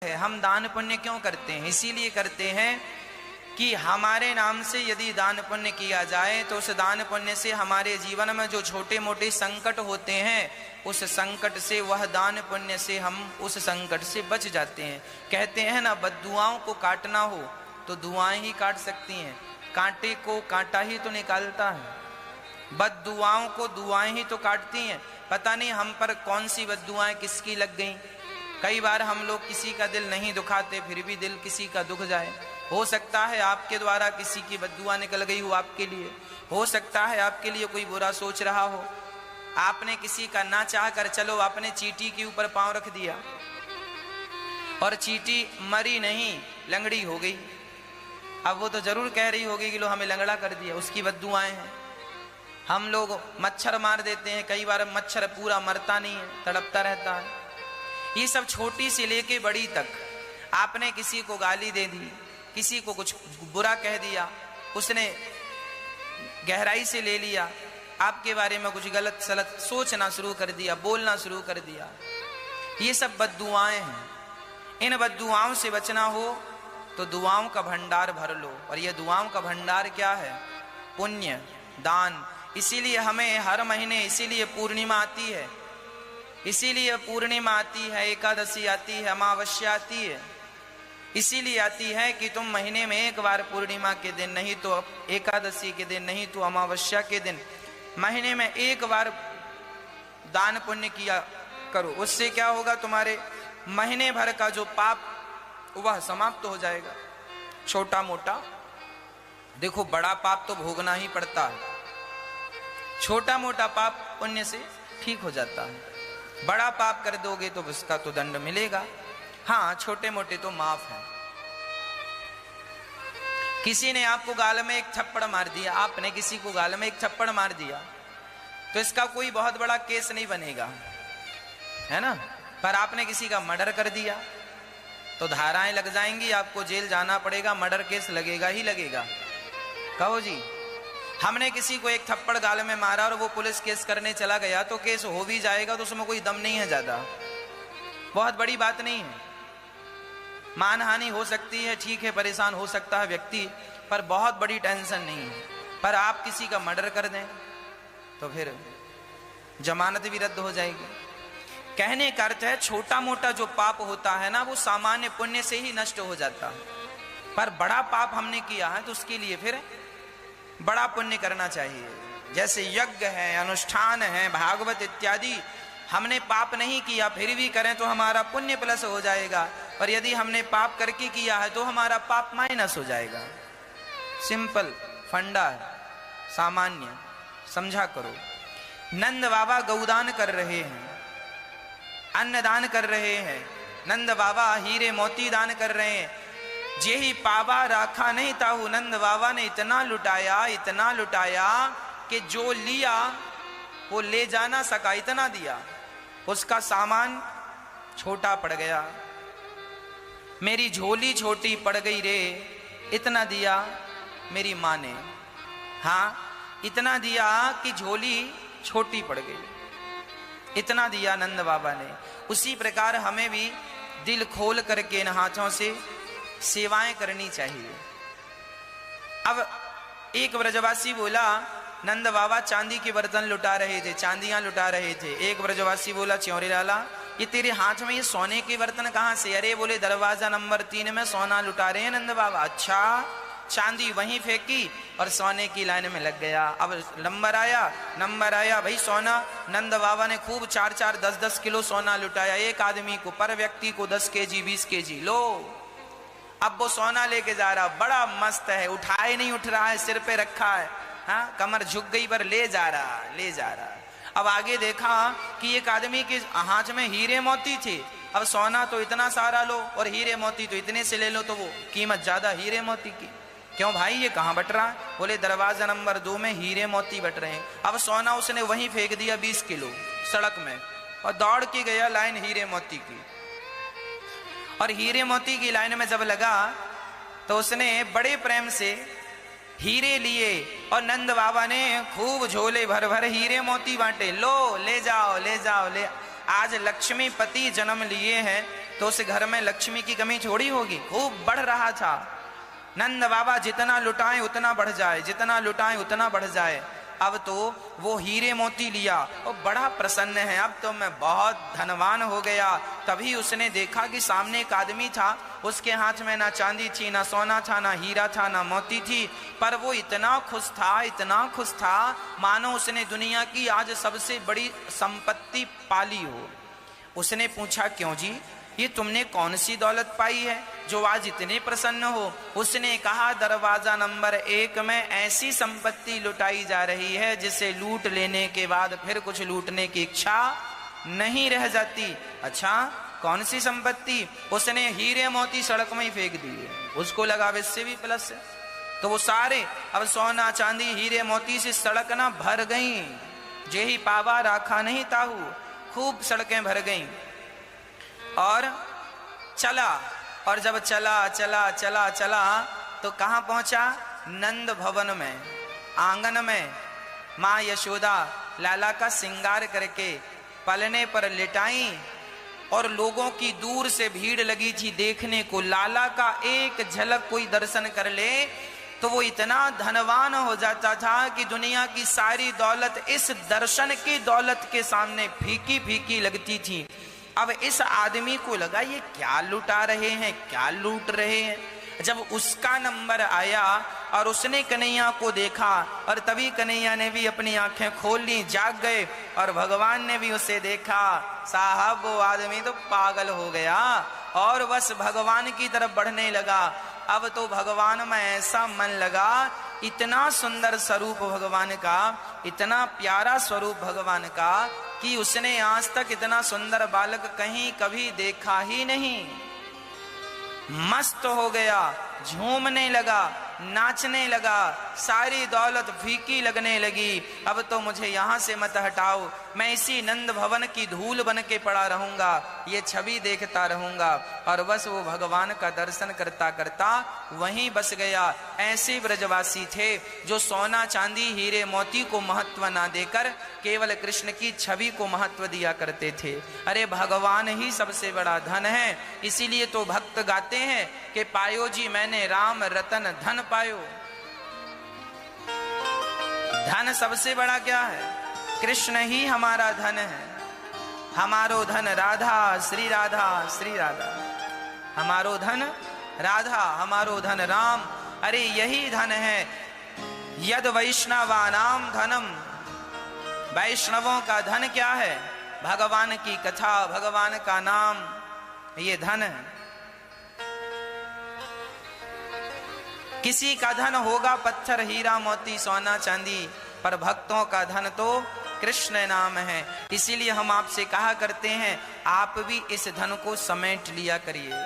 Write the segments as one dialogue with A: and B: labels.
A: है। हम दान पुण्य क्यों करते हैं? इसीलिए करते हैं कि हमारे नाम से यदि दान पुण्य किया जाए तो उस दान पुण्य से हमारे जीवन में जो छोटे मोटे संकट होते हैं, उस संकट से, वह दान पुण्य से हम उस संकट से बच जाते हैं। कहते हैं ना, बद्दुआओं को काटना हो तो दुआएं ही काट सकती हैं, कांटे को कांटा ही तो निकालता है। बद्दुआओं को दुआएं ही तो काटती हैं। पता नहीं हम पर कौन सी बद्दुआएं किसकी लग गई। कई बार हम लोग किसी का दिल नहीं दुखाते, फिर भी दिल किसी का दुख जाए। हो सकता है आपके द्वारा किसी की बद्दुआ निकल गई हो आपके लिए, हो सकता है आपके लिए कोई बुरा सोच रहा हो। आपने किसी का ना चाह कर, चलो आपने चींटी के ऊपर पांव रख दिया और चींटी मरी नहीं, लंगड़ी हो गई। अब वो तो जरूर कह रही होगी कि लो हमें लंगड़ा कर दिया, उसकी बद्दुआएं हैं। हम लोग मच्छर मार देते हैं, कई बार मच्छर पूरा मरता नहीं है, तड़पता रहता है। ये सब छोटी से लेके बड़ी तक, आपने किसी को गाली दे दी, किसी को कुछ बुरा कह दिया, उसने गहराई से ले लिया, आपके बारे में कुछ गलत सलत सोचना शुरू कर दिया, बोलना शुरू कर दिया, ये सब बद्दुआएं हैं। इन बद्दुआओं से बचना हो तो दुआओं का भंडार भर लो। और ये दुआओं का भंडार क्या है? पुण्य, दान। इसीलिए हमें हर महीने, इसीलिए पूर्णिमा आती है, इसीलिए पूर्णिमा आती है, एकादशी आती है, अमावस्या आती है। इसीलिए आती है कि तुम महीने में एक बार पूर्णिमा के दिन, नहीं तो एकादशी के दिन, नहीं तो अमावस्या के दिन, महीने में एक बार दान पुण्य किया करो। उससे क्या होगा? तुम्हारे महीने भर का जो पाप वह समाप्त हो जाएगा। छोटा मोटा, देखो बड़ा पाप तो भोगना ही पड़ता है, छोटा मोटा पाप पुण्य से ठीक हो जाता है। बड़ा पाप कर दोगे तो उसका तो दंड मिलेगा। हाँ, छोटे मोटे तो माफ है। किसी ने आपको गाल में एक थप्पड़ मार दिया, आपने किसी को गाल में एक थप्पड़ मार दिया, तो इसका कोई बहुत बड़ा केस नहीं बनेगा, है ना। पर आपने किसी का मर्डर कर दिया तो धाराएं लग जाएंगी, आपको जेल जाना पड़ेगा, मर्डर केस लगेगा ही लगेगा। कहो जी, हमने किसी को एक थप्पड़ गाल में मारा और वो पुलिस केस करने चला गया तो केस हो भी जाएगा, तो उसमें कोई दम नहीं है ज्यादा, बहुत बड़ी बात नहीं है। मानहानि हो सकती है, ठीक है, परेशान हो सकता है व्यक्ति, पर बहुत बड़ी टेंशन नहीं है। पर आप किसी का मर्डर कर दें तो फिर जमानत भी रद्द हो जाएगी। कहने का अर्थ है, छोटा मोटा जो पाप होता है ना, वो सामान्य पुण्य से ही नष्ट हो जाता है। पर बड़ा पाप हमने किया है तो उसके लिए फिर बड़ा पुण्य करना चाहिए। जैसे यज्ञ है, अनुष्ठान है, भागवत इत्यादि, हमने पाप नहीं किया फिर भी करें तो हमारा पुण्य प्लस हो जाएगा, और यदि हमने पाप करके किया है तो हमारा पाप माइनस हो जाएगा। सिंपल फंडा है, सामान्य समझा करो। नंद बाबा गौदान कर रहे हैं, अन्नदान कर रहे हैं, नंद बाबा हीरे मोती दान कर रहे हैं। जे ही पावा राखा नहीं ताहू, नंद बाबा ने इतना लुटाया, इतना लुटाया कि जो लिया वो ले जा ना सका, इतना दिया, उसका सामान छोटा पड़ गया। मेरी झोली छोटी पड़ गई रे, इतना दिया मेरी माँ ने। हाँ, इतना दिया कि झोली छोटी पड़ गई, इतना दिया नंद बाबा ने। उसी प्रकार हमें भी दिल खोल करके इन हाथों से सेवाएं करनी चाहिए। अब एक ब्रजवासी बोला, नंद बाबा चांदी के बर्तन लुटा रहे थे, चांदियां लुटा रहे थे। एक ब्रजवासी बोला, च्योरे लाला, ये तेरे हाथ में ये सोने के बर्तन कहाँ से? अरे बोले, दरवाजा नंबर 3 में सोना लुटा रहे हैं नंद बाबा। अच्छा, चांदी वहीं फेंकी और सोने की लाइन में लग गया। अब नंबर आया भाई सोना। नंद बाबा ने खूब 4-4, 10-10 किलो सोना लुटाया एक आदमी को, पर व्यक्ति को 10 केजी 20 केजी। लो, अब वो सोना लेके जा रहा, बड़ा मस्त है, उठाए नहीं उठ रहा है, सिर पे रखा है, हाँ, कमर झुक गई पर ले जा रहा। अब आगे देखा कि एक आदमी के हाथ में हीरे मोती थे। अब सोना तो इतना सारा लो और हीरे मोती तो इतने से ले लो, तो वो कीमत ज्यादा हीरे मोती की। क्यों भाई, ये कहाँ बट रहा? बोले, दरवाजा नंबर 2 में हीरे मोती बट रहे हैं। अब सोना उसने वहीं फेंक दिया 20 किलो सड़क में, और दौड़ के गया लाइन हीरे मोती की। और हीरे मोती की लाइन में जब लगा तो उसने बड़े प्रेम से हीरे लिए और नंद बाबा ने खूब झोले भर भर हीरे मोती बांटे। लो, ले जाओ, ले जाओ, ले। आज लक्ष्मीपति जन्म लिए हैं तो उस घर में लक्ष्मी की कमी थोड़ी होगी। खूब बढ़ रहा था। नंद बाबा जितना लुटाएं उतना बढ़ जाए, जितना लुटाएं उतना बढ़ जाए। अब तो वो हीरे मोती लिया और बड़ा प्रसन्न है, अब तो मैं बहुत धनवान हो गया। तभी उसने देखा कि सामने एक आदमी था, उसके हाथ में ना चांदी थी, ना सोना था, ना हीरा था, ना मोती थी, पर वो इतना खुश था, इतना खुश था, मानो उसने दुनिया की आज सबसे बड़ी संपत्ति पाली हो। उसने पूछा, क्यों जी, ये तुमने कौन सी दौलत पाई है जो आज इतने प्रसन्न हो? उसने कहा, दरवाजा नंबर 1 में ऐसी संपत्ति लुटाई जा रही है जिसे लूट लेने के बाद फिर कुछ लूटने की इच्छा नहीं रह जाती। अच्छा, कौन सी संपत्ति? उसने हीरे मोती सड़क में ही फेंक दिए। उसको लगा इससे भी प्लस है, तो वो सारे अब सोना चांदी हीरे मोती से सड़क ना भर गई। जे ही पावा राखा नहीं ताहू, खूब सड़कें भर गईं। और चला, और जब चला चला चला चला तो कहाँ पहुंचा? नंद भवन में, आंगन में माँ यशोदा लाला का श्रृंगार करके पलने पर लिटाई, और लोगों की दूर से भीड़ लगी थी देखने को। लाला का एक झलक कोई दर्शन कर ले तो वो इतना धनवान हो जाता था कि दुनिया की सारी दौलत इस दर्शन की दौलत के सामने फीकी फीकी लगती थी। अब इस आदमी को लगा, ये क्या लुटा रहे हैं, क्या लूट रहे हैं। जब उसका नंबर आया और उसने कन्हैया को देखा, और तभी कन्हैया ने भी अपनी आंखें खोल ली, जाग गए, और भगवान ने भी उसे देखा। साहब, वो आदमी तो पागल हो गया और बस भगवान की तरफ बढ़ने लगा। अब तो भगवान में ऐसा मन लगा, इतना सुंदर स्वरूप भगवान का, इतना प्यारा स्वरूप भगवान का, कि उसने आज तक इतना सुंदर बालक कहीं कभी देखा ही नहीं। मस्त हो गया, झूमने लगा, नाचने लगा, सारी दौलत फीकी लगने लगी। अब तो मुझे यहाँ से मत हटाओ, मैं इसी नंद भवन की धूल बन के पड़ा रहूंगा, ये छवि देखता रहूंगा। और बस वो भगवान का दर्शन करता करता वहीं बस गया। ऐसे ब्रजवासी थे जो सोना चांदी हीरे मोती को महत्व ना देकर केवल कृष्ण की छवि को महत्व दिया करते थे। अरे भगवान ही सबसे बड़ा धन है, इसीलिए तो भक्त गाते हैं कि पायो जी मैंने राम रतन धन पायो। धन सबसे बड़ा क्या है? कृष्ण ही हमारा धन है। हमारो धन राधा, श्री राधा, श्री राधा। हमारो धन राधा, हमारो धन राम। अरे यही धन है। यद वैष्णवानाम धनम, वैष्णवों का धन क्या है? भगवान की कथा, भगवान का नाम, ये धन है। किसी का धन होगा पत्थर हीरा मोती सोना चांदी, पर भक्तों का धन तो कृष्ण नाम है। इसीलिए हम आपसे कहा करते हैं, आप भी इस धन को समेट लिया करिए।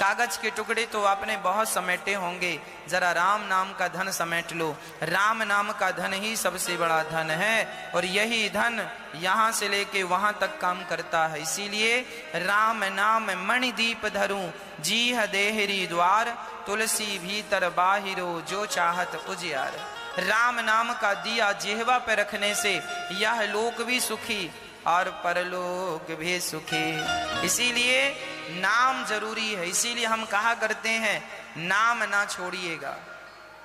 A: कागज के टुकड़े तो आपने बहुत समेटे होंगे, जरा राम नाम का धन समेट लो। राम नाम का धन ही सबसे बड़ा धन है, और यही धन यहाँ से लेके वहां तक काम करता है। इसीलिए राम नाम मणि दीप धरूं, जीह देहरी द्वार, तुलसी भीतर बाहिरो, जो चाहत उजियार। राम नाम का दिया जिह्वा पे रखने से यह लोक भी सुखी और परलोक भी सुखी। इसीलिए नाम जरूरी है। इसीलिए हम कहा करते हैं, नाम ना छोड़िएगा,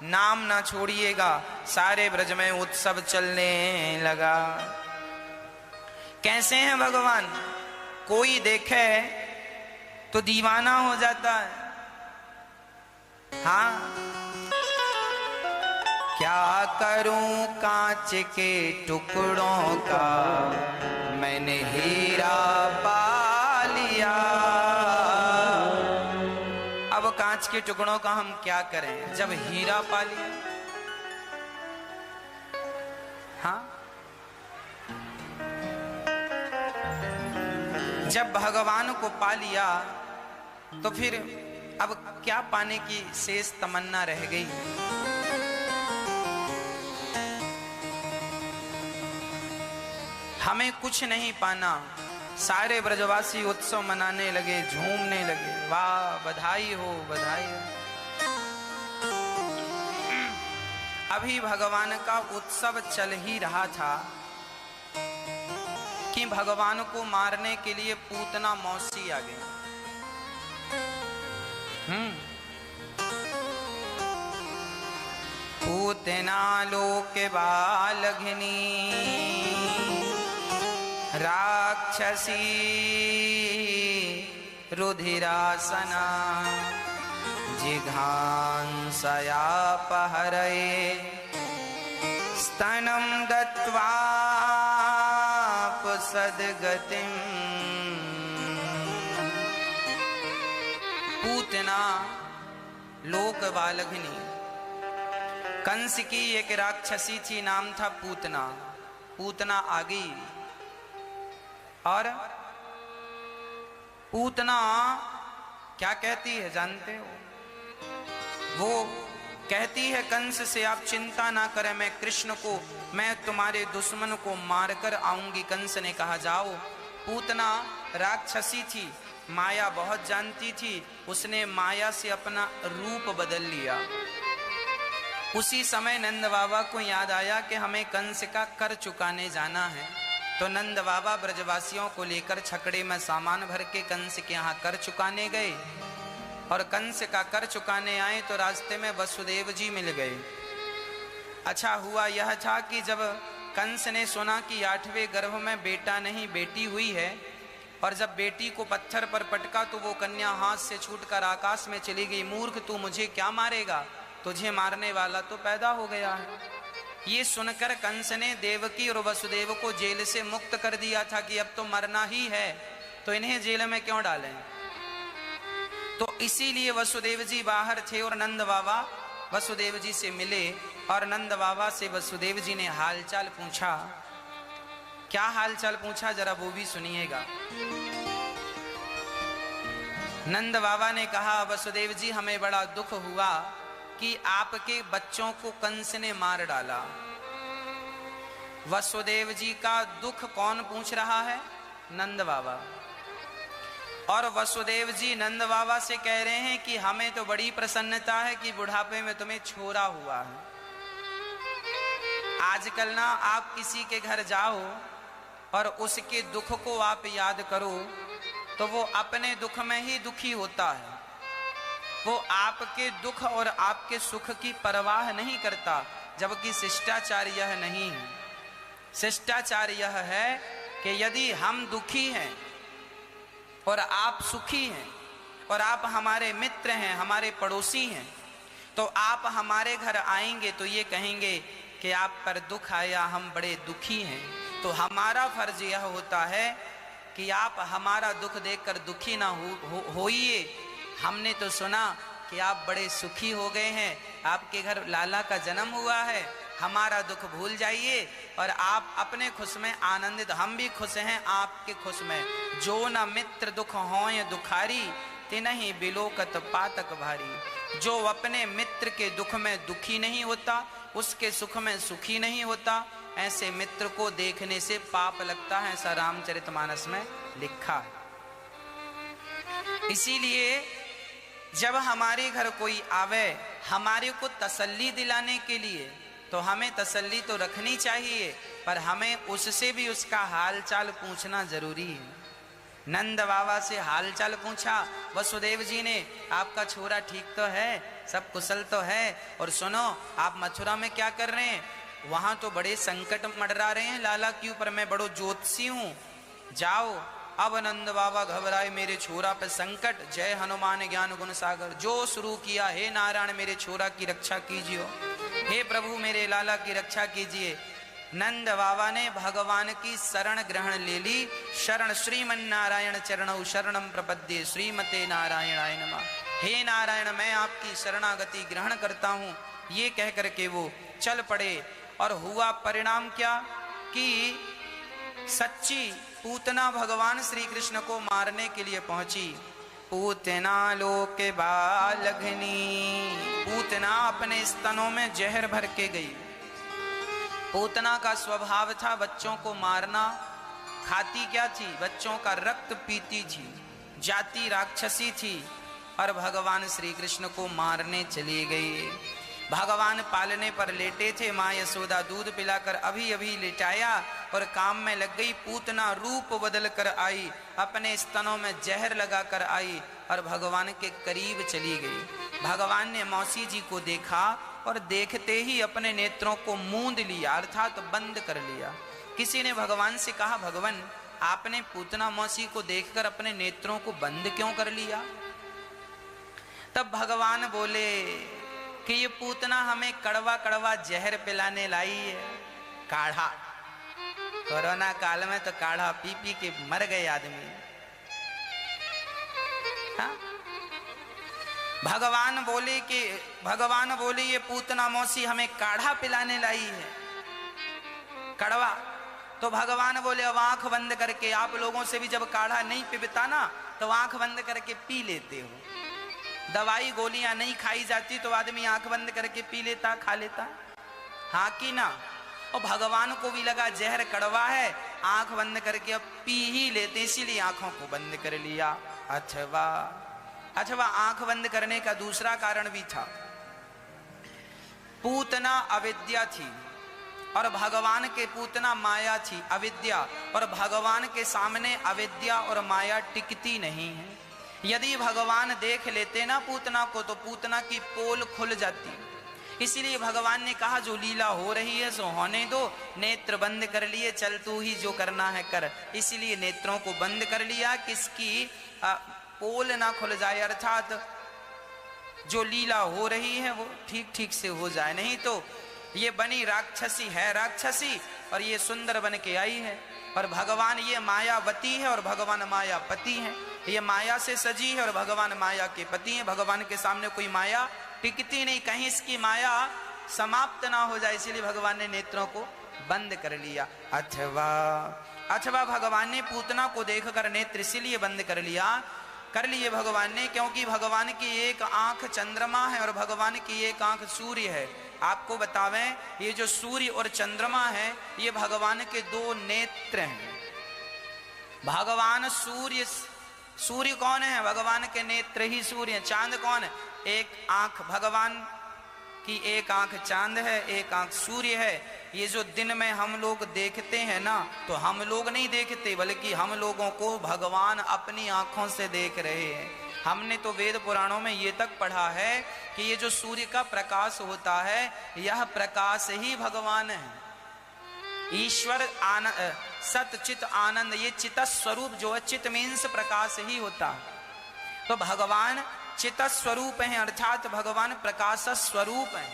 A: नाम ना छोड़िएगा। सारे ब्रज में उत्सव चलने लगा। कैसे हैं भगवान? कोई देखे तो दीवाना हो जाता है। हाँ, क्या करूं कांच के टुकड़ों का, मैंने हीरा पा लिया। अब कांच के टुकड़ों का हम क्या करें जब हीरा पा लिया? हाँ, जब भगवान को पा लिया तो फिर अब क्या पाने की शेष तमन्ना रह गई? हमें कुछ नहीं पाना। सारे ब्रजवासी उत्सव मनाने लगे, झूमने लगे। वाह, बधाई हो, बधाई हो। अभी भगवान का उत्सव चल ही रहा था कि भगवान को मारने के लिए पूतना मौसी आ गई। पूतना लोके बालघिनी राक्षसी रुधिरासना जिघांसयापहरये स्तनं दत्वापसद्गतिम्। पूतना लोक बालघिनी, कंस की एक राक्षसी थी, नाम था पूतना। पूतना आ गई और पूतना क्या कहती है जानते हो? वो कहती है कंस से, आप चिंता ना करें, मैं कृष्ण को, मैं तुम्हारे दुश्मन को मारकर आऊंगी। कंस ने कहा जाओ। पूतना राक्षसी थी, माया बहुत जानती थी, उसने माया से अपना रूप बदल लिया। उसी समय नंद बाबा को याद आया कि हमें कंस का कर चुकाने जाना है। तो नंद बाबा ब्रजवासियों को लेकर छकड़े में सामान भर के कंस के यहाँ कर चुकाने गए। और कंस का कर चुकाने आए तो रास्ते में वसुदेव जी मिल गए। अच्छा हुआ यह था कि जब कंस ने सुना कि 8वें गर्भ में बेटा नहीं बेटी हुई है, और जब बेटी को पत्थर पर पटका तो वो कन्या हाथ से छूटकर आकाश में चली गई। मूर्ख, तू मुझे क्या मारेगा, तुझे मारने वाला तो पैदा हो गया है। ये सुनकर कंस ने देवकी और वसुदेव को जेल से मुक्त कर दिया था कि अब तो मरना ही है, तो इन्हें जेल में क्यों डालें। तो इसीलिए वसुदेव जी बाहर थे और नंद बाबा वसुदेव जी से मिले। और नंद बाबा से वसुदेव जी ने हालचाल पूछा। क्या हालचाल पूछा जरा वो भी सुनिएगा। नंद बाबा ने कहा, वसुदेव जी हमें बड़ा दुख हुआ कि आपके बच्चों को कंस ने मार डाला। वसुदेव जी का दुख कौन पूछ रहा है? नंद बाबा। और वसुदेव जी नंद बाबा से कह रहे हैं कि हमें तो बड़ी प्रसन्नता है कि बुढ़ापे में तुम्हें छोरा हुआ है। आजकल ना आप किसी के घर जाओ और उसके दुख को आप याद करो तो वो अपने दुख में ही दुखी होता है। वो आपके दुख और आपके सुख की परवाह नहीं करता। जबकि शिष्टाचार यह नहीं है। शिष्टाचार यह है कि यदि हम दुखी हैं और आप सुखी हैं और आप हमारे मित्र हैं, हमारे पड़ोसी हैं, तो आप हमारे घर आएंगे तो ये कहेंगे कि आप पर दुख आया, हम बड़े दुखी हैं। तो हमारा फर्ज यह होता है कि आप हमारा दुख देखकर दुखी ना होइए। हमने तो सुना कि आप बड़े सुखी हो गए हैं, आपके घर लाला का जन्म हुआ है, हमारा दुख भूल जाइए और आप अपने खुश में आनंदित, हम भी खुश हैं आपके खुश में। जो न मित्र दुख होय दुखारी, तिनहि बिलोकत पातक भारी। जो अपने मित्र के दुख में दुखी नहीं होता, उसके सुख में सुखी नहीं होता, ऐसे मित्र को देखने से पाप लगता है, ऐसा रामचरितमानस में लिखा है। इसीलिए जब हमारे घर कोई आवे, हमारे को तसल्ली दिलाने के लिए, तो हमें तसल्ली तो रखनी चाहिए, पर हमें उससे भी उसका हालचाल पूछना जरूरी है। नंद बाबा से हालचाल पूछा वसुदेव जी ने, आपका छोरा ठीक तो है, सब कुशल तो है, और सुनो आप मथुरा में क्या कर रहे हैं? वहां तो बड़े संकट मंडरा रहे हैं लाला के ऊपर, मैं बड़ो ज्योतिषी हूं, जाओ। अब नंद बाबा घबराए, मेरे छोरा पे संकट, जय हनुमान ज्ञान गुण सागर, जो शुरू किया, हे नारायण मेरे छोरा की रक्षा कीजिए, हे प्रभु मेरे लाला की रक्षा कीजिए। नंद बाबा ने भगवान की शरण ग्रहण ले ली। शरण श्रीमन नारायण चरणौ शरणम प्रपद्ये श्रीमते नारायणाय नमः। हे नारायण मैं आपकी शरणागति ग्रहण करता हूँ, ये कह करके वो चल पड़े। और हुआ परिणाम क्या कि सच्ची पूतना भगवान श्री कृष्ण को मारने के लिए पहुंची। पूतना लोके बालघनी, पूतना अपने स्तनों में जहर भर के गई। पूतना का स्वभाव था बच्चों को मारना। खाती क्या थी? बच्चों का रक्त पीती थी, जाति राक्षसी थी, और भगवान श्री कृष्ण को मारने चली गई। भगवान पालने पर लेटे थे, माँ यशोदा दूध पिलाकर अभी अभी लिटाया और काम में लग गई। पूतना रूप बदल कर आई, अपने स्तनों में जहर लगा कर आई और भगवान के करीब चली गई। भगवान ने मौसी जी को देखा और देखते ही अपने नेत्रों को मूंद लिया, अर्थात बंद कर लिया। किसी ने भगवान से कहा, भगवान आपने पूतना मौसी को देखकर अपने नेत्रों को बंद क्यों कर लिया? तब भगवान बोले कि ये पूतना हमें कड़वा कड़वा जहर पिलाने लाई है, काढ़ा। कोरोना काल में तो काढ़ा पी पी के मर गए आदमी। हाँ? भगवान बोले ये पूतना मौसी हमें काढ़ा पिलाने लाई है, कड़वा। तो भगवान बोले अब आंख बंद करके, आप लोगों से भी जब काढ़ा नहीं पीता ना तो आंख बंद करके पी लेते हो। दवाई गोलियां नहीं खाई जाती तो आदमी आंख बंद करके पी लेता, खा लेता, हाँ कि ना? और भगवान को भी लगा जहर कड़वा है, आंख बंद करके अब पी ही लेते, इसीलिए आंखों को बंद कर लिया। अथवा आंख बंद करने का दूसरा कारण भी था। पूतना अविद्या थी और भगवान के पूतना माया थी, अविद्या। और भगवान के सामने अविद्या और माया टिकती नहीं है। यदि भगवान देख लेते ना पूतना को तो पूतना की पोल खुल जाती। इसीलिए भगवान ने कहा जो लीला हो रही है सो होने दो, नेत्र बंद कर लिए, चल तू ही जो करना है कर। इसीलिए नेत्रों को बंद कर लिया, किसकी पोल ना खुल जाए, अर्थात जो लीला हो रही है वो ठीक ठीक से हो जाए। नहीं तो ये बनी राक्षसी है राक्षसी और ये सुंदर बन के आई है, और भगवान ये मायावती है और भगवान मायापति है। ये माया से सजी है और भगवान माया के पति हैं। भगवान के सामने कोई माया टिकती नहीं, कहीं इसकी माया समाप्त ना हो जाए, इसीलिए भगवान ने नेत्रों को बंद कर लिया। अथवा भगवान ने पूतना को देखकर नेत्र इसीलिए बंद कर लिए भगवान ने, क्योंकि भगवान की एक आंख चंद्रमा है और भगवान की एक आंख सूर्य है। आपको बतावें, ये जो सूर्य और चंद्रमा है ये भगवान के दो नेत्र हैं। भगवान सूर्य कौन है? भगवान के नेत्र ही सूर्य हैं। चांद कौन है? एक आंख भगवान की एक आंख चांद है, एक आंख सूर्य है। ये जो दिन में हम लोग देखते हैं ना, तो हम लोग नहीं देखते, बल्कि हम लोगों को भगवान अपनी आंखों से देख रहे हैं। हमने तो वेद पुराणों में ये तक पढ़ा है कि ये जो सूर्य का प्रकाश होता है यह प्रकाश ही भगवान है। ईश्वर सत चित आनंद, ये चित स्वरूप जो है, चित मीन्स प्रकाश ही होता है। तो भगवान चित स्वरूप है, अर्थात भगवान प्रकाश स्वरूप है।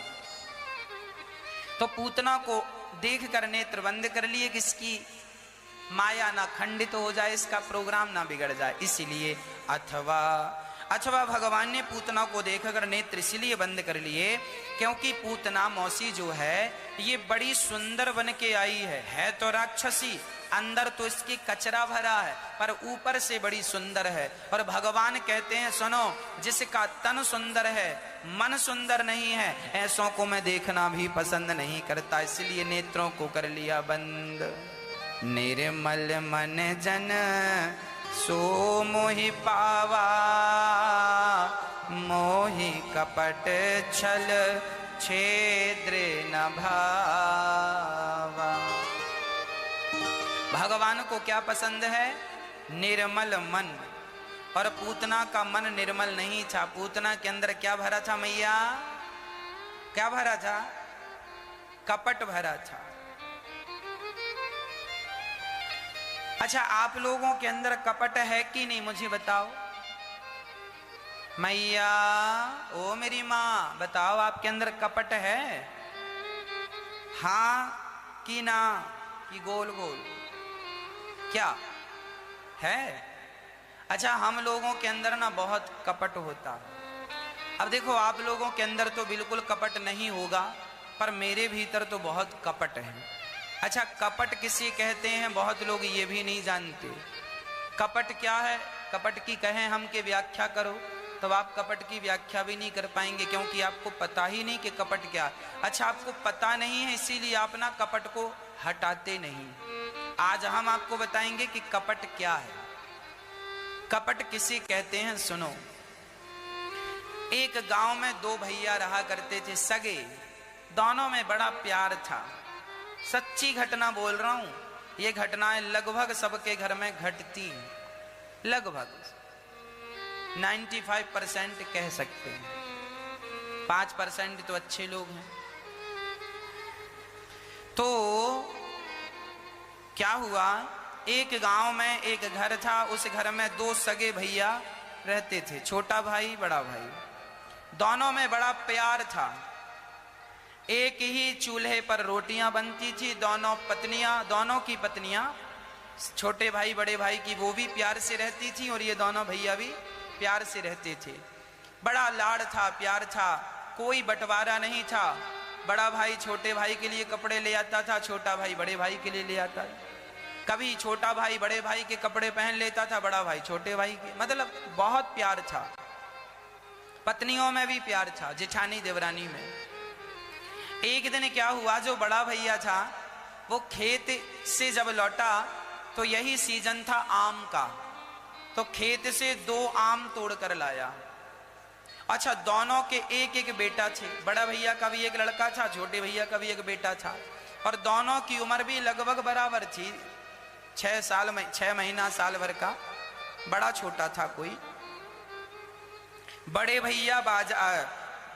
A: तो पूतना को देखकर नेत्र बंद कर लिए, किसकी माया ना खंडित हो जाए, इसका प्रोग्राम ना बिगड़ जाए, इसीलिए। अथवा भगवान ने पूतना को देखकर नेत्र इसलिए बंद कर लिए क्योंकि पूतना मौसी जो है ये बड़ी सुंदर बन के आई है तो राक्षसी, अंदर तो इसकी कचरा भरा है पर ऊपर से बड़ी सुंदर है। और भगवान कहते हैं सुनो, जिसका तन सुंदर है मन सुंदर नहीं है, ऐसों को मैं देखना भी पसंद नहीं करता, इसलिए नेत्रों को कर लिया बंद। निर्मल मन जन सो मोहि पावा, मोहि कपट छल छेद्र न भावा। भगवान को क्या पसंद है? निर्मल मन। और पूतना का मन निर्मल नहीं था। पूतना के अंदर क्या भरा था मैया? क्या भरा था? कपट भरा था। अच्छा, आप लोगों के अंदर कपट है कि नहीं, मुझे बताओ मैया। ओ मेरी माँ, बताओ आपके अंदर कपट है? हाँ कि ना? कि गोल गोल क्या है? अच्छा, हम लोगों के अंदर ना बहुत कपट होता है। अब देखो, आप लोगों के अंदर तो बिल्कुल कपट नहीं होगा, पर मेरे भीतर तो बहुत कपट है। अच्छा, कपट किसे कहते हैं बहुत लोग ये भी नहीं जानते। कपट क्या है? कपट की कहें हम के व्याख्या करो तो आप कपट की व्याख्या भी नहीं कर पाएंगे, क्योंकि आपको पता ही नहीं कि कपट क्या है। अच्छा, आपको पता नहीं है इसीलिए आप ना कपट को हटाते नहीं। आज हम आपको बताएंगे कि कपट क्या है, कपट किसे कहते हैं। सुनो, एक गांव में दो भैया रहा करते थे, सगे। दोनों में बड़ा प्यार था। सच्ची घटना बोल रहा हूं, ये घटनाएं लगभग सबके घर में घटती हैं, लगभग। 95% कह सकते हैं, 5% तो अच्छे लोग हैं। तो क्या हुआ, एक गांव में एक घर था, उस घर में 2 सगे भैया रहते थे, छोटा भाई बड़ा भाई। दोनों में बड़ा प्यार था। एक ही चूल्हे पर रोटियां बनती थी। दोनों की पत्नियां, छोटे भाई बड़े भाई की, वो भी प्यार से रहती थी और ये दोनों भैया भी प्यार से रहते थे। बड़ा लाड़ था, प्यार था, कोई बंटवारा नहीं था। बड़ा भाई छोटे भाई के लिए कपड़े ले आता था, छोटा भाई बड़े भाई के लिए ले आता था। कभी छोटा भाई बड़े भाई के कपड़े पहन लेता था, बड़ा भाई छोटे भाई के। मतलब बहुत प्यार था। पत्नियों में भी प्यार था, जेठानी देवरानी में। एक दिन क्या हुआ, जो बड़ा भैया था वो खेत से जब लौटा तो यही सीजन था आम का, तो खेत से 2 आम तोड़ कर लाया। अच्छा, दोनों के एक एक बेटा थे। बड़ा भैया का भी एक लड़का था, छोटे भैया का भी एक बेटा था, और दोनों की उम्र भी लगभग बराबर थी, 6 महीना साल भर का। बड़ा छोटा था कोई। बड़े भैया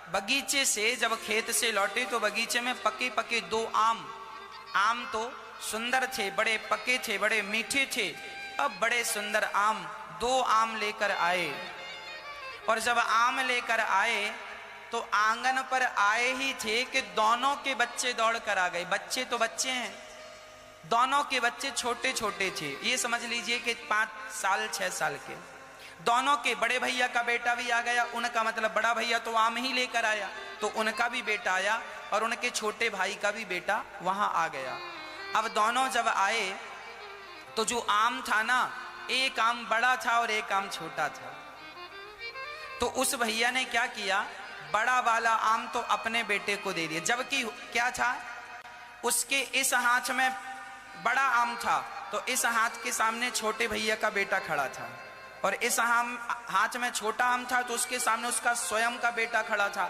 A: बगीचे से जब खेत से लौटे तो बगीचे में पके पके 2 आम तो सुंदर थे, बड़े पके थे, बड़े मीठे थे। अब बड़े सुंदर आम 2 आम लेकर आए, और जब आम लेकर आए तो आंगन पर आए ही थे कि दोनों के बच्चे दौड़ कर आ गए। बच्चे तो बच्चे हैं, दोनों के बच्चे छोटे छोटे थे, ये समझ लीजिए कि 5 साल 6 साल के। दोनों के बड़े भैया का बेटा भी आ गया, उनका मतलब बड़ा भैया तो आम ही लेकर आया, तो उनका भी बेटा आया, और उनके छोटे भाई का भी बेटा वहां आ गया। अब दोनों जब आए तो जो आम था ना, एक आम बड़ा था और एक आम छोटा था। तो उस भैया ने क्या किया, बड़ा वाला आम तो अपने बेटे को दे दिया, जबकि क्या था, उसके इस हाथ में बड़ा आम था, तो इस हाथ के सामने छोटे भैया का बेटा खड़ा था, और इस हाथ में छोटा आम था, तो उसके सामने उसका स्वयं का बेटा खड़ा था।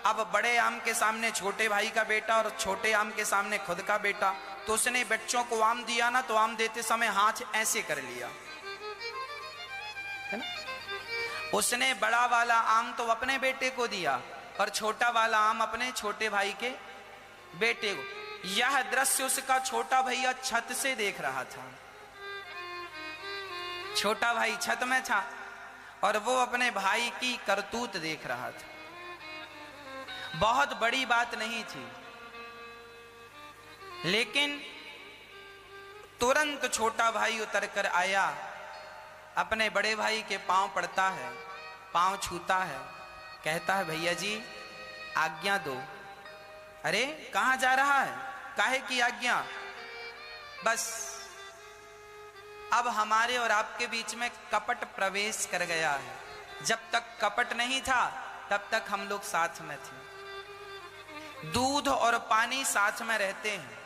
A: अब बड़े आम के सामने छोटे भाई का बेटा और छोटे आम के सामने खुद का बेटा, तो उसने बच्चों को आम दिया ना, तो आम देते समय हाथ ऐसे कर लिया, है ना। उसने बड़ा वाला आम तो अपने बेटे को दिया और छोटा वाला आम अपने छोटे भाई के बेटे को। यह दृश्य उसका छोटा भैया छत से देख रहा था। छोटा भाई छत में था और वो अपने भाई की करतूत देख रहा था। बहुत बड़ी बात नहीं थी, लेकिन तुरंत छोटा भाई उतर कर आया, अपने बड़े भाई के पांव पड़ता है, पांव छूता है, कहता है भैया जी आज्ञा दो। अरे कहां जा रहा है, काहे की आज्ञा? बस अब हमारे और आपके बीच में कपट प्रवेश कर गया है। जब तक कपट नहीं था तब तक हम लोग साथ में थे। दूध और पानी साथ में रहते हैं।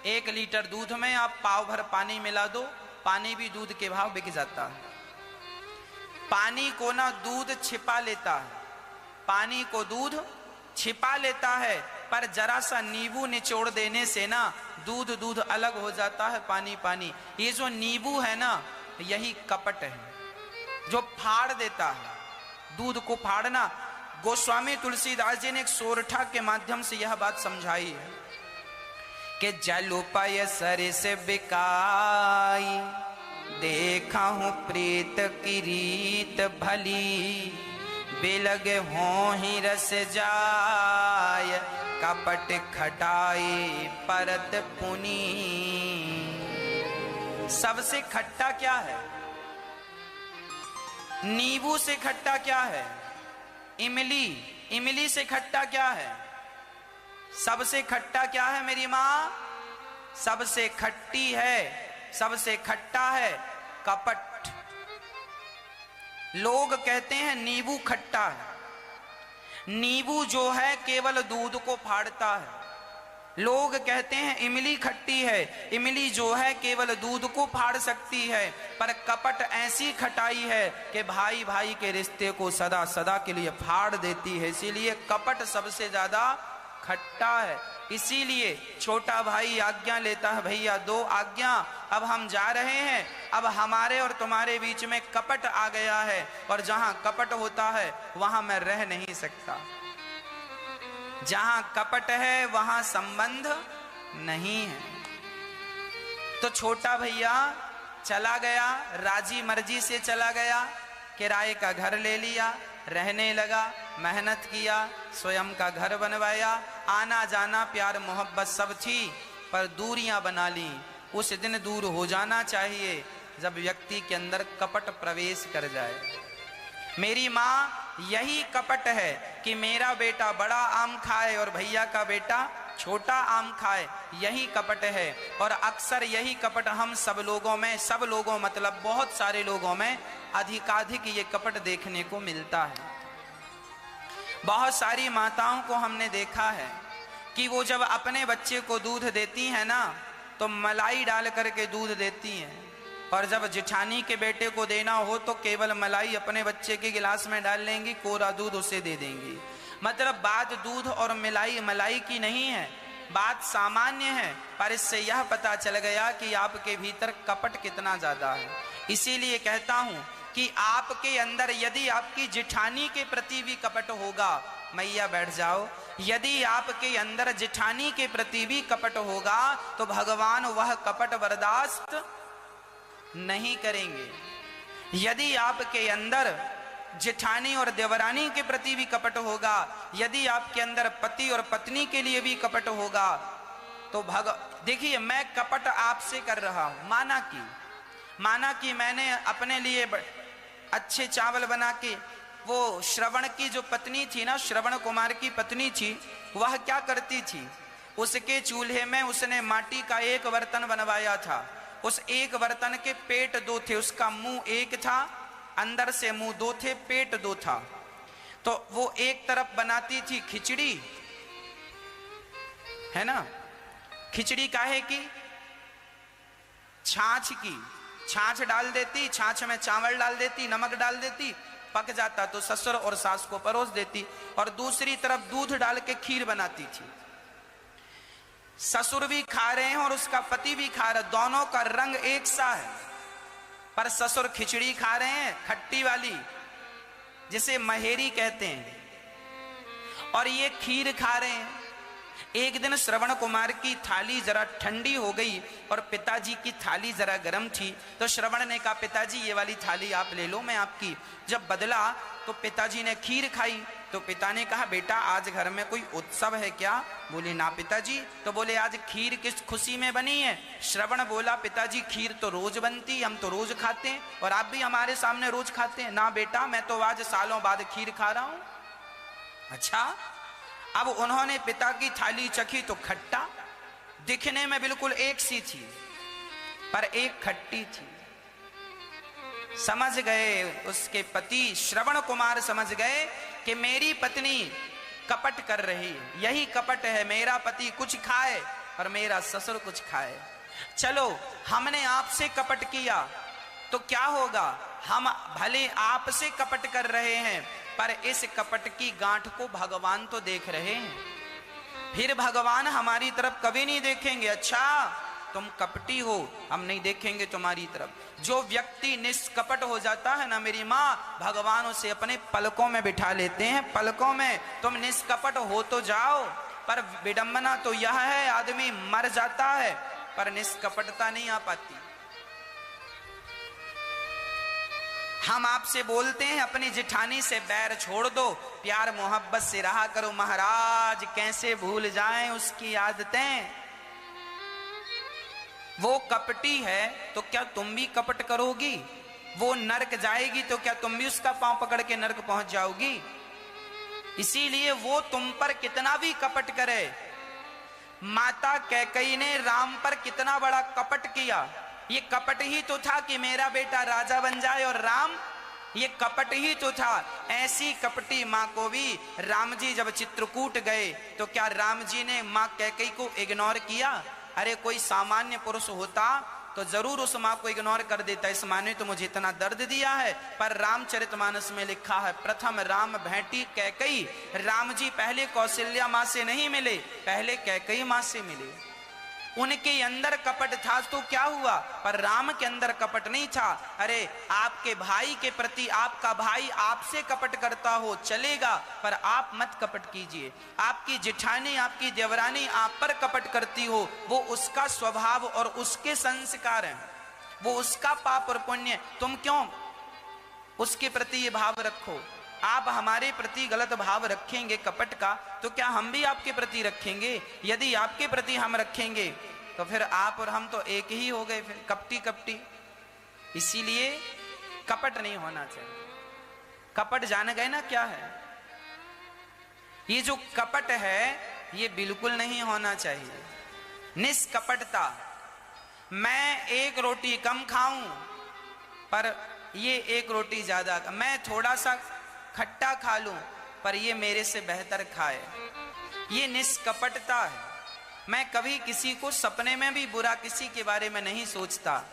A: 1 लीटर दूध में आप पाव भर पानी मिला दो, पानी भी दूध के भाव बिक जाता है। पानी को ना दूध छिपा लेता है, पानी को दूध छिपा लेता है, पर जरा सा नींबू निचोड़ देने से ना दूध अलग हो जाता है, पानी पानी। ये जो नींबू है ना, यही कपट है जो फाड़ देता है। दूध को फाड़ना, गोस्वामी तुलसीदास जी ने एक सोरठा के माध्यम से यह बात समझाई है कि जलुपय सरिस बिकाई, देखा हूं प्रीत की रीत भली, बिलग हो ही रस जाय, कपट खटाई परत पुनी। सबसे खट्टा क्या है? नींबू से खट्टा क्या है? इमली। इमली से खट्टा क्या है? सबसे खट्टा क्या है मेरी मां? सबसे खट्टी है, सबसे खट्टा है कपट। लोग कहते हैं नींबू खट्टा है। नींबू जो है केवल दूध को फाड़ता है। लोग कहते हैं इमली खट्टी है, इमली जो है केवल दूध को फाड़ सकती है, पर कपट ऐसी खटाई है कि भाई भाई के रिश्ते को सदा सदा के लिए फाड़ देती है। इसीलिए कपट सबसे ज्यादा खट्टा है। इसीलिए छोटा भाई आज्ञा लेता है, भैया दो आज्ञा, अब हम जा रहे हैं, अब हमारे और तुम्हारे बीच में कपट आ गया है, और जहां कपट होता है वहां मैं रह नहीं सकता। जहां कपट है वहां संबंध नहीं है। तो छोटा भैया चला गया, राजी मर्जी से चला गया, किराए का घर ले लिया, रहने लगा, मेहनत किया, स्वयं का घर बनवाया, आना जाना प्यार मोहब्बत सब थी, पर दूरियां बना ली। उस दिन दूर हो जाना चाहिए जब व्यक्ति के अंदर कपट प्रवेश कर जाए। मेरी माँ यही कपट है कि मेरा बेटा बड़ा आम खाए और भैया का बेटा छोटा आम खाए, यही कपट है। और अक्सर यही कपट हम सब लोगों में, सब लोगों मतलब बहुत सारे लोगों में अधिकाधिक ये कपट देखने को मिलता है। बहुत सारी माताओं को हमने देखा है कि वो जब अपने बच्चे को दूध देती हैं ना, तो मलाई डाल करके दूध देती हैं, और जब जिठानी के बेटे को देना हो तो केवल मलाई अपने बच्चे के गिलास में डाल लेंगी, कोरा दूध उसे दे देंगी। मतलब बात दूध और मलाई की नहीं है, बात सामान्य है, पर इससे यह पता चल गया कि आपके भीतर कपट कितना ज्यादा है। इसीलिए कहता हूं कि आपके अंदर यदि आपकी जिठानी के प्रति भी कपट होगा, मैया बैठ जाओ, यदि आपके अंदर जिठानी के प्रति भी कपट होगा तो भगवान वह कपट बर्दाश्त नहीं करेंगे। यदि आपके अंदर जेठानी और देवरानी के प्रति भी कपट होगा, यदि आपके अंदर पति और पत्नी के लिए भी कपट होगा, तो देखिए मैं कपट आपसे कर रहा हूं, माना कि मैंने अपने लिए अच्छे चावल बना के, वो श्रवण की जो पत्नी थी ना, श्रवण कुमार की पत्नी थी, वह क्या करती थी, उसके चूल्हे में उसने माटी का एक बर्तन बनवाया था। उस एक बर्तन के पेट दो थे, उसका मुंह एक था, अंदर से मुंह दो थे, पेट दो था। तो वो एक तरफ बनाती थी खिचड़ी, है ना, खिचड़ी काहे की, छाछ की, छाछ डाल देती, छाछ में चावल डाल देती, नमक डाल देती, पक जाता तो ससुर और सास को परोस देती, और दूसरी तरफ दूध डाल के खीर बनाती थी। ससुर भी खा रहे हैं और उसका पति भी खा रहा, दोनों का रंग एक सा है, पर ससुर खिचड़ी खा रहे हैं खट्टी वाली, जिसे महेरी कहते हैं, और ये खीर खा रहे हैं। एक दिन श्रवण कुमार की थाली जरा ठंडी हो गई और पिताजी की थाली जरा गर्म थी, तो श्रवण ने कहा पिताजी ये वाली थाली आप ले लो, मैं आपकी। जब बदला तो पिताजी ने खीर खाई, तो पिता ने कहा बेटा आज घर में कोई उत्सव है क्या? बोले ना पिताजी। तो बोले आज खीर किस खुशी में बनी है? श्रवण बोला पिताजी खीर तो रोज बनती, हम तो रोज खाते हैं और आप भी हमारे सामने रोज खाते हैं। ना बेटा मैं तो आज सालों बाद खीर खा रहा हूं। अच्छा, अब उन्होंने पिता की थाली चखी तो खट्टा, दिखने में बिल्कुल एक सी थी पर एक खट्टी थी। समझ गए उसके पति श्रवण कुमार, समझ गए कि मेरी पत्नी कपट कर रही है, यही कपट है, मेरा पति कुछ खाए और मेरा ससुर कुछ खाए। चलो हमने आपसे कपट किया तो क्या होगा, हम भले आपसे कपट कर रहे हैं पर इस कपट की गांठ को भगवान तो देख रहे हैं, फिर भगवान हमारी तरफ कभी नहीं देखेंगे। अच्छा तुम कपटी हो, हम नहीं देखेंगे तुम्हारी तरफ। जो व्यक्ति निष्कपट हो जाता है ना मेरी माँ, भगवान उसे अपने पलकों में बिठा लेते हैं। पलकों में तुम निष्कपट हो तो जाओ, पर विडंबना तो यह है आदमी मर जाता है पर निष्कपटता नहीं आ पाती। हम आपसे बोलते हैं अपनी जिठानी से बैर छोड़ दो, प्यार मोहब्बत से रहा करो। महाराज कैसे भूल जाएं उसकी आदतें। वो कपटी है तो क्या तुम भी कपट करोगी? वो नरक जाएगी तो क्या तुम भी उसका पांव पकड़ के नरक पहुंच जाओगी? इसीलिए वो तुम पर कितना भी कपट करे, माता कैकेयी ने राम पर कितना बड़ा कपट किया, ये कपट ही तो था कि मेरा बेटा राजा बन जाए, और राम, ये कपट ही तो था। ऐसी कपटी माँ को भी राम जी जब चित्रकूट गए तो क्या राम जी ने माँ कैकेयी को इग्नोर किया? अरे कोई सामान्य पुरुष होता तो जरूर उस माँ को इग्नोर कर देता। इस माँ ने तो मुझे इतना दर्द दिया है। पर रामचरितमानस में लिखा है, प्रथम राम भेंटी कैकई। राम जी पहले कौशल्या माँ से नहीं मिले, पहले कैकई माँ से मिले। उनके अंदर कपट था तो क्या हुआ, पर राम के अंदर कपट नहीं था। अरे आपके भाई के प्रति आपका भाई आपसे कपट करता हो चलेगा, पर आप मत कपट कीजिए। आपकी जेठानी आपकी देवरानी आप पर कपट करती हो, वो उसका स्वभाव और उसके संस्कार हैं, वो उसका पाप और पुण्य। तुम क्यों उसके प्रति ये भाव रखो। आप हमारे प्रति गलत भाव रखेंगे कपट का, तो क्या हम भी आपके प्रति रखेंगे? यदि आपके प्रति हम रखेंगे तो फिर आप और हम तो एक ही हो गए, फिर कपटी कपटी। इसीलिए कपट नहीं होना चाहिए। कपट जान गए ना क्या है? ये जो कपट है ये बिल्कुल नहीं होना चाहिए। निष्कपटता, मैं एक रोटी कम खाऊं पर ये एक रोटी ज्यादा, मैं थोड़ा सा खट्टा खा लूं पर ये मेरे से बेहतर खाए, ये निष्कपटता है। मैं कभी किसी को सपने में भी बुरा किसी के बारे में नहीं सोचता।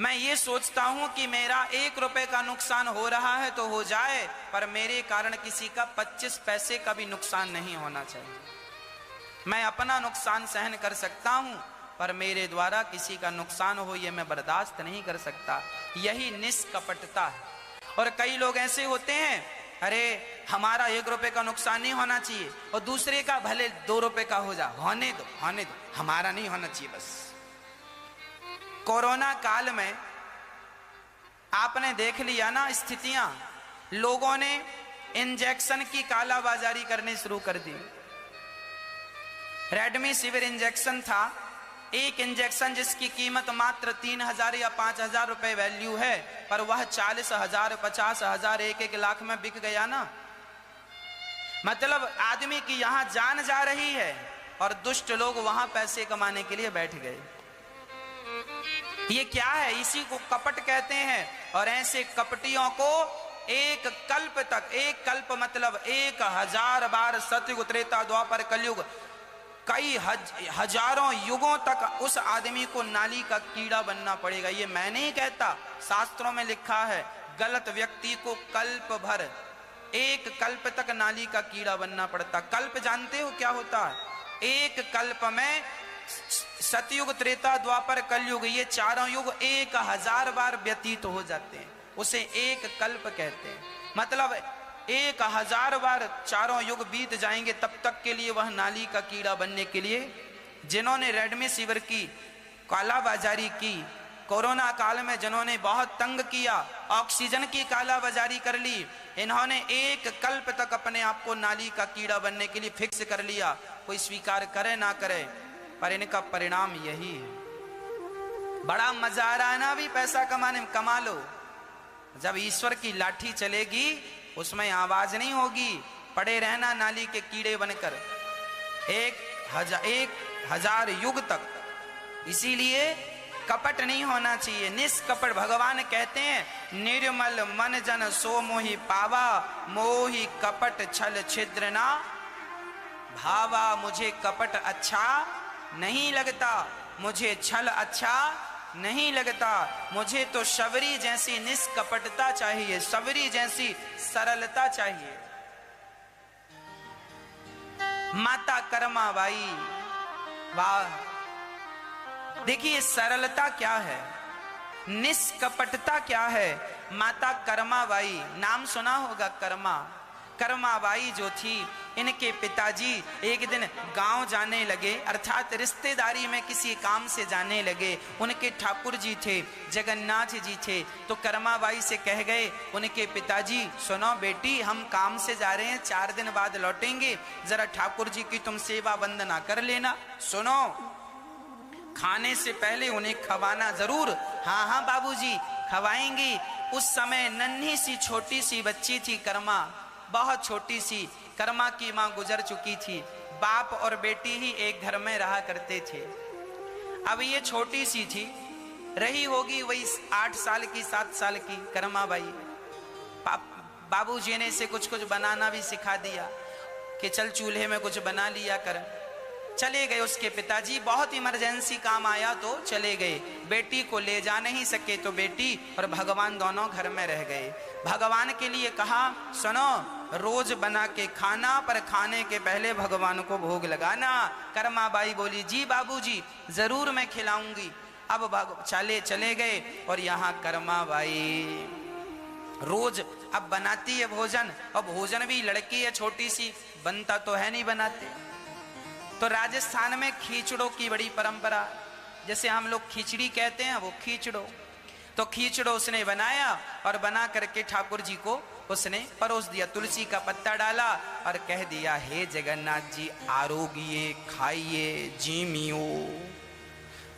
A: मैं ये सोचता हूं कि मेरा 1 रुपए का नुकसान हो रहा है तो हो जाए, पर मेरे कारण किसी का 25 पैसे का भी नुकसान नहीं होना चाहिए। मैं अपना नुकसान सहन कर सकता हूं, पर मेरे द्वारा किसी का नुकसान हो ये मैं बर्दाश्त नहीं कर सकता। यही निष्कपटता है। और कई लोग ऐसे होते हैं, अरे हमारा 1 रुपए का नुकसान नहीं होना चाहिए और दूसरे का भले 2 रुपए का हो जा, होने दो, हमारा नहीं होना चाहिए बस। कोरोना काल में आपने देख लिया ना स्थितियां, लोगों ने इंजेक्शन की कालाबाजारी करनी शुरू कर दी। रेमडेसिविर इंजेक्शन था, एक इंजेक्शन जिसकी कीमत मात्र 3,000 या 5,000 रुपए वैल्यू है, पर वह 40,000 50,000 1 लाख में बिक गया ना। मतलब आदमी की यहां जान जा रही है और दुष्ट लोग वहां पैसे कमाने के लिए बैठ गए। ये क्या है? इसी को कपट कहते हैं। और ऐसे कपटियों को एक कल्प तक, एक कल्प मतलब 1000 बार सतयुग त्रेता द्वापर कलयुग, कई हजारों युगों तक उस आदमी को नाली का कीड़ा बनना पड़ेगा। ये मैं नहीं कहता, शास्त्रों में लिखा है। गलत व्यक्ति को कल्प भर, एक कल्प तक नाली का कीड़ा बनना पड़ता। कल्प जानते हो क्या होता है? एक कल्प में सतयुग त्रेता द्वापर कलयुग, ये चारों युग 1000 बार व्यतीत हो जाते हैं, उसे एक कल्प कहते हैं। मतलब 1000 बार चारों युग बीत जाएंगे, तब तक के लिए वह नाली का कीड़ा बनने के लिए। जिन्होंने रेमडेसिविर की कालाबाजारी की, कोरोना काल में जिन्होंने बहुत तंग किया, ऑक्सीजन की कालाबाजारी कर ली, इन्होंने एक कल्प तक अपने आप को नाली का कीड़ा बनने के लिए फिक्स कर लिया। कोई स्वीकार करे ना करे, पर इनका परिणाम यही है। बड़ा मजा आ रहा है ना, भी पैसा कमाने में, कमा लो। जब ईश्वर की लाठी चलेगी उसमें आवाज नहीं होगी, पड़े रहना नाली के कीड़े बनकर 1000 युग तक। इसीलिए कपट नहीं होना चाहिए, निष्कपट। भगवान कहते हैं, निर्मल मन जन सो मोहि पावा, मोहि कपट छल छिद्र ना भावा। मुझे कपट अच्छा नहीं लगता, मुझे छल अच्छा नहीं लगता, मुझे तो शबरी जैसी निष्कपटता चाहिए, शबरी जैसी सरलता चाहिए। माता कर्मा बाई, वाह! देखिए सरलता क्या है, निष्कपटता क्या है। माता कर्मा बाई, नाम सुना होगा कर्मा। कर्मा बाई जो थी, इनके पिताजी एक दिन गांव जाने लगे, अर्थात रिश्तेदारी में किसी काम से जाने लगे। उनके ठाकुर जी थे, जगन्नाथ जी थे, तो कर्माबाई से कह गए उनके पिताजी, सुनो बेटी, हम काम से जा रहे हैं, 4 दिन बाद लौटेंगे, जरा ठाकुर जी की तुम सेवा वंदना कर लेना। सुनो, खाने से पहले उन्हें खवाना जरूर। हाँ हाँ बाबूजी, खवाएंगी। उस समय नन्ही सी छोटी सी बच्ची थी कर्मा, बहुत छोटी सी। कर्मा की मां गुजर चुकी थी, बाप और बेटी ही एक घर में रहा करते थे। अब ये छोटी सी थी, रही होगी वही 8 साल की 7 साल की कर्मा बाई। बाबूजी ने इसे कुछ कुछ बनाना भी सिखा दिया कि चल चूल्हे में कुछ बना लिया कर। चले गए उसके पिताजी, बहुत इमरजेंसी काम आया तो चले गए। बेटी को ले जा नहीं सके तो बेटी और भगवान दोनों घर में रह गए। भगवान के लिए कहा, सुनो, रोज बना के खाना, पर खाने के पहले भगवान को भोग लगाना। कर्माबाई बोली, जी बाबूजी, जरूर मैं खिलाऊंगी। अब चले गए और यहाँ कर्माबाई रोज अब बनाती है भोजन, और भोजन भी लड़की है छोटी सी, बनता तो है नहीं बनाते। तो राजस्थान में खींचड़ों की बड़ी परंपरा, जैसे हम लोग खिचड़ी कहते हैं, वो खींचड़ो। तो खींचड़ो उसने बनाया और बना करके ठाकुर जी को उसने परोस दिया। तुलसी का पत्ता डाला और कह दिया, हे जगन्नाथ जी, आरोगिए, खाइए, जीमियो,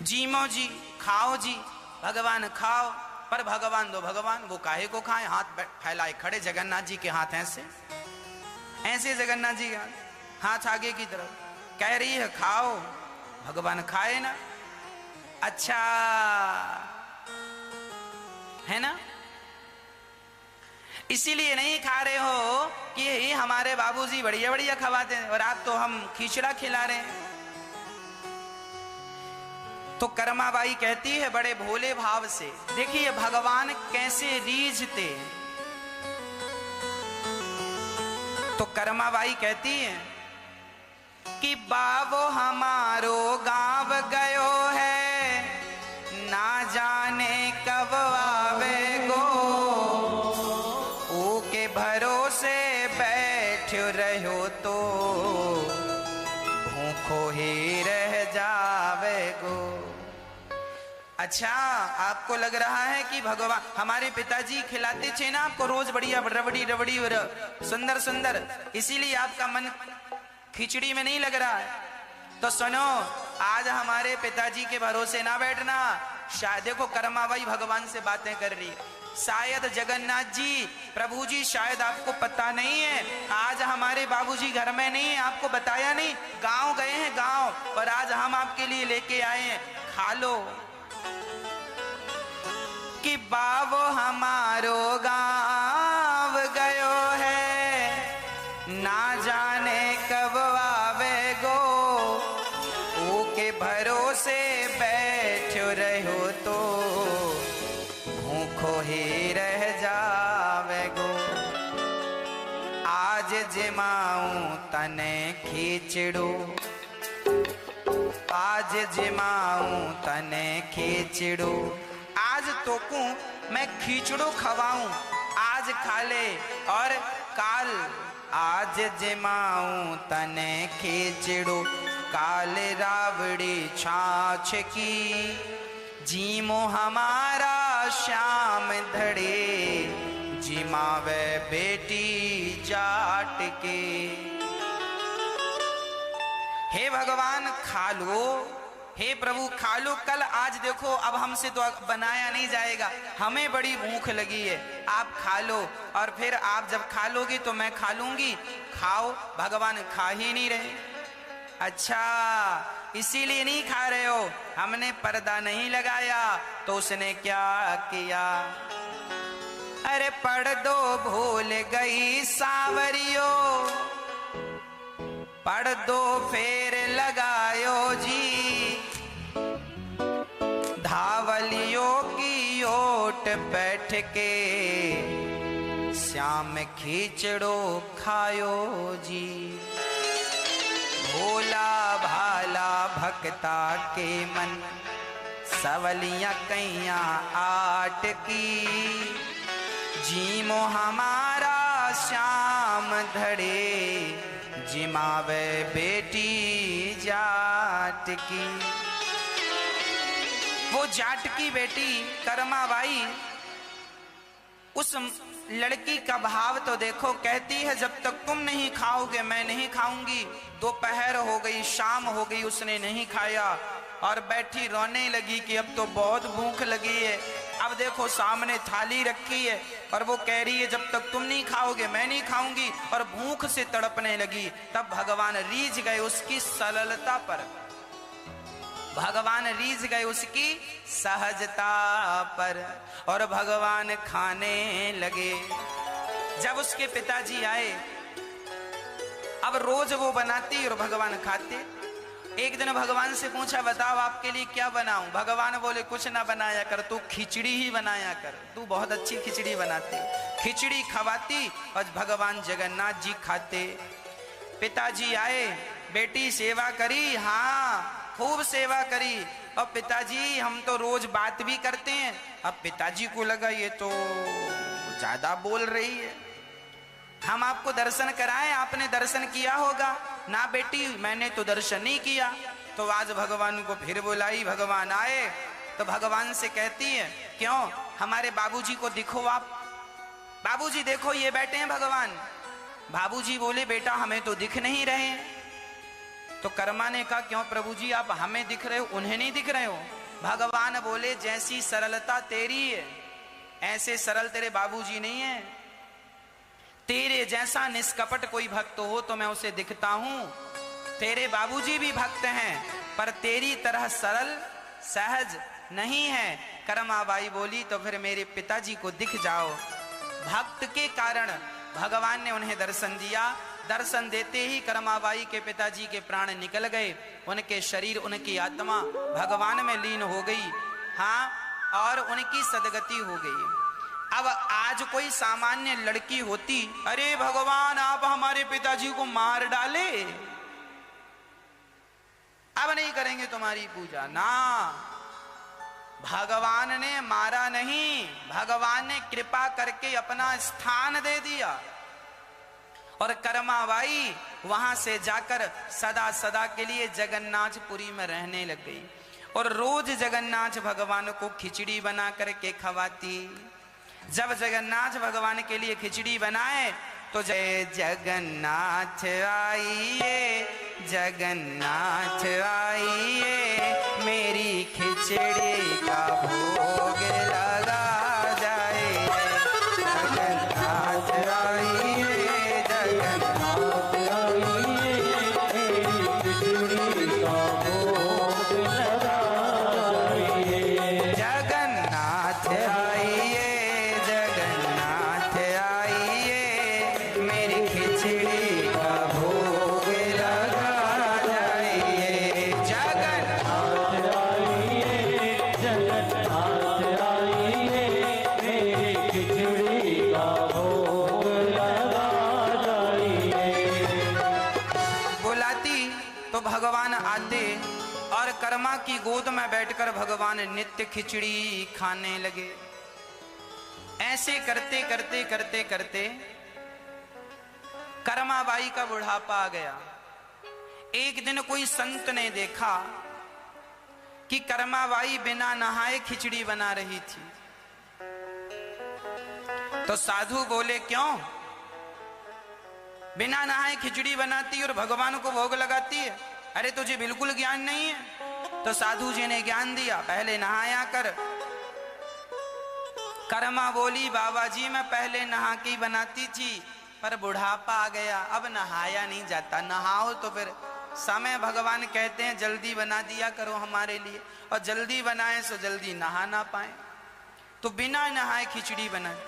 A: जीमो जी, खाओ जी, भगवान खाओ। पर भगवान दो भगवान, वो काहे को खाए? हाथ फैलाए खड़े जगन्नाथ जी के हाथ, ऐसे जगन्नाथ जी के हाथ आगे की तरफ, कह रही है खाओ, भगवान खाए ना। अच्छा है ना, इसीलिए नहीं खा रहे हो कि हमारे बाबूजी बढ़िया बढ़िया खवाते हैं और आप तो हम खिचड़ा खिला रहे हैं। तो कर्माबाई कहती है बड़े भोले भाव से, देखिए भगवान कैसे रीझते। तो कर्माबाई कहती है कि बाबो हमारो गाँव गयो है, ना जाने कब आवे गो, ओ के भरोसे बैठो रहो तो भूखो ही रह जावे गो। अच्छा, आपको लग रहा है कि भगवान हमारे पिताजी खिलाते थे ना आपको रोज बढ़िया रबड़ी रबड़ी और सुंदर सुंदर, इसीलिए आपका मन खिचड़ी में नहीं लग रहा है। तो सुनो, आज हमारे पिताजी के भरोसे ना बैठना। शायद देखो कर्माबाई भगवान से बातें कर रही है, शायद जगन्नाथ जी, प्रभु जी, शायद आपको पता नहीं है, आज हमारे बाबूजी घर में नहीं है, आपको बताया नहीं, गांव गए हैं गांव, और आज हम आपके लिए लेके आए हैं, खा लो। कि बाबो हमारो गाँव गयो है, ना जाने कब आवे गो, ओ के भरोसे बैठो रहो तो भूखो ही रह जावे गो। आज जिमाऊं तने खींचड़ो, आज जिमाऊं तने खींचड़ो, आज तोकू मैं खींचड़ो खवाऊं, आज खा ले और काल, आज जिमाऊं तने खींचड़ो, काल रावड़ी छाछ की, जीमो हमारा श्याम धड़े, जिमावे बेटी जाट के। हे भगवान खा लो, हे प्रभु खा लो, कल आज देखो अब हमसे तो बनाया नहीं जाएगा, हमें बड़ी भूख लगी है, आप खा लो, और फिर आप जब खा लोगी तो मैं खा लूंगी। खाओ, भगवान खा ही नहीं रहे। अच्छा, इसीलिए नहीं खा रहे हो, हमने पर्दा नहीं लगाया। तो उसने क्या किया, अरे पर्दो भूल गई सावरियो, पर्दो फेर लगायो जी, धावलियों की ओट बैठ के श्याम खींचड़ो खायो जी। भोला भाला भक्ता के मन, सवलियां कैया आट की, जीमो हमारा श्याम धड़े, जिमावे बेटी जाट की। वो जाट की बेटी कर्माबाई, उस लड़की का भाव तो देखो, कहती है जब तक तुम नहीं खाओगे मैं नहीं खाऊंगी। दोपहर हो गई, शाम हो गई, उसने नहीं खाया और बैठी रोने लगी कि अब तो बहुत भूख लगी है। अब देखो सामने थाली रखी है और वो कह रही है जब तक तुम नहीं खाओगे मैं नहीं खाऊंगी, और भूख से तड़पने लगी। तब भगवान रीझ गए उसकी सरलता पर, भगवान रीझ गए उसकी सहजता पर, और भगवान खाने लगे। जब उसके पिताजी आए, अब रोज वो बनाती और भगवान खाते। एक दिन भगवान से पूछा, बताओ आपके लिए क्या बनाऊं? भगवान बोले, कुछ ना बनाया कर, तू खिचड़ी ही बनाया कर, तू बहुत अच्छी खिचड़ी बनाते। खिचड़ी खवाती और भगवान जगन्नाथ जी खाते। पिताजी आए, बेटी सेवा करी? हाँ, खूब सेवा करी। और पिताजी हम तो रोज बात भी करते हैं। अब पिताजी को लगा ये तो ज्यादा बोल रही है, हम आपको दर्शन कराएं, आपने दर्शन किया होगा। ना बेटी, मैंने तो दर्शन नहीं किया। तो आज भगवान को फिर बुलाई, भगवान आए तो भगवान से कहती है, क्यों, हमारे बाबूजी को दिखो आप। बाबूजी देखो, ये बैठे हैं भगवान। बाबूजी बोले, बेटा हमें तो दिख नहीं रहे हैं। तो कर्मा ने कहा, क्यों प्रभु जी, आप हमें दिख रहे हो, उन्हें नहीं दिख रहे हो? भगवान बोले, जैसी सरलता तेरी है ऐसे सरल तेरे बाबूजी नहीं है। तेरे जैसा निष्कपट कोई भक्त हो तो मैं उसे दिखता हूं। तेरे बाबूजी भी भक्त हैं, पर तेरी तरह सरल सहज नहीं है। कर्माबाई बोली, तो फिर मेरे पिताजी को दिख जाओ। भक्त के कारण भगवान ने उन्हें दर्शन दिया। दर्शन देते ही कर्माबाई के पिताजी के प्राण निकल गए, उनके शरीर, उनकी आत्मा भगवान में लीन हो गई। हाँ, और उनकी सदगति हो गई। अब आज कोई सामान्य लड़की होती, अरे भगवान आप हमारे पिताजी को मार डाले, अब नहीं करेंगे तुम्हारी पूजा। ना, भगवान ने मारा नहीं, भगवान ने कृपा करके अपना स्थान दे दिया। और कर्माबाई वहां से जाकर सदा सदा के लिए जगन्नाथपुरी में रहने लग गई और रोज जगन्नाथ भगवान को खिचड़ी बना करके खवाती। जब जगन्नाथ भगवान के लिए खिचड़ी बनाए तो जय जगन्नाथ आइए, जगन्नाथ आइए, मेरी खिचड़ी का भोग लगा जाए। जगन्नाथ आइए, जगन्नाथ आइए, मेरी खिचड़ी का भोग लगा जाए। जगन्नाथ आइए, भगवान आते और कर्मा की गोद में बैठकर भगवान नित्य खिचड़ी खाने लगे। ऐसे करते करते करते करते कर्माबाई का बुढ़ापा आ गया। एक दिन कोई संत ने देखा कि कर्माबाई बिना नहाए खिचड़ी बना रही थी। तो साधु बोले, क्यों बिना नहाए खिचड़ी बनाती और भगवान को भोग लगाती है? अरे तुझे बिल्कुल ज्ञान नहीं है। तो साधु जी ने ज्ञान दिया, पहले नहाया कर। कर्मा बोली, बाबा जी मैं पहले नहा के बनाती थी, पर बुढ़ापा आ गया, अब नहाया नहीं जाता। नहाओ तो फिर समय, भगवान कहते हैं जल्दी बना दिया करो हमारे लिए, और जल्दी बनाए सो जल्दी नहा ना पाए, तो बिना नहाए खिचड़ी बनाए।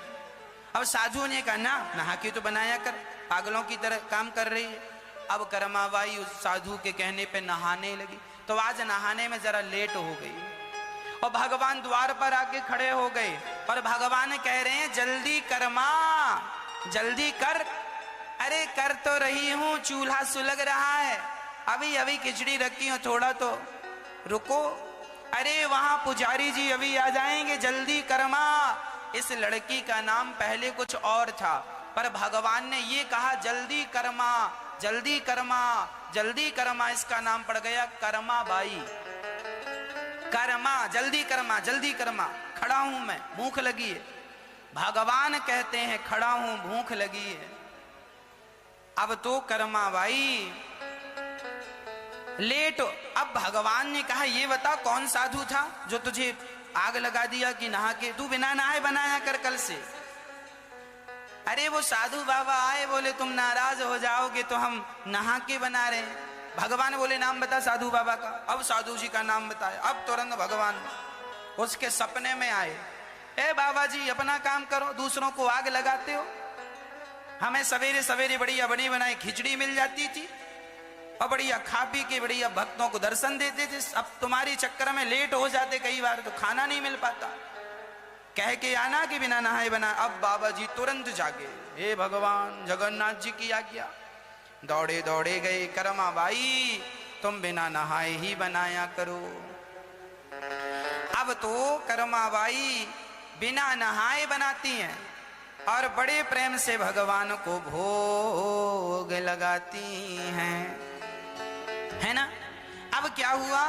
A: अब साधु ने कहा, ना नहा के तो बनाया कर, पागलों की तरह काम कर रही है। अब कर्माबाई उस साधु के कहने पे नहाने लगी। तो आज नहाने में जरा लेट हो गई और भगवान द्वार पर आके खड़े हो गए और भगवान कह रहे हैं, जल्दी कर्मा, जल्दी कर। अरे कर तो रही हूं, चूल्हा सुलग रहा है, अभी अभी खिचड़ी रखी हूं, थोड़ा तो रुको। अरे वहां पुजारी जी अभी आ जाएंगे, जल्दी कर्मा। इस लड़की का नाम पहले कुछ और था, पर भगवान ने ये कहा जल्दी कर्मा, जल्दी कर्मा, जल्दी कर्मा, इसका नाम पड़ गया कर्माबाई। कर्मा, जल्दी कर्मा, जल्दी कर्मा। खड़ा हूं मैं, भूख लगी है। भगवान कहते हैं खड़ा हूं, भूख लगी है। अब तो कर्माबाई लेट। अब भगवान ने कहा, ये बता कौन साधु था जो तुझे आग लगा दिया कि नहा के, तू बिना नहाए बनाया कर कल से। अरे वो साधु बाबा आए, बोले तुम नाराज हो जाओगे तो हम नहा के बना रहे हैं। भगवान बोले नाम बता साधु बाबा का। अब साधु जी का नाम बताया। अब तुरंत भगवान उसके सपने में आए, ए बाबा जी अपना काम करो, दूसरों को आग लगाते हो, हमें सवेरे सवेरे बढ़िया बनी बनाई खिचड़ी मिल जाती थी, और बढ़िया खा पी के बढ़िया भक्तों को दर्शन देते थे। अब तुम्हारी चक्कर में लेट हो जाते कई बार तो खाना नहीं मिल पाता, कह के आना कि बिना नहाए बना। अब बाबा जी तुरंत जागे, हे भगवान जगन्नाथ जी की आज्ञा। दौड़े दौड़े गए, करमा बाई तुम बिना नहाए ही बनाया करो। अब तो करमा बाई बिना नहाए बनाती हैं और बड़े प्रेम से भगवान को भोग लगाती हैं, है ना। अब क्या हुआ,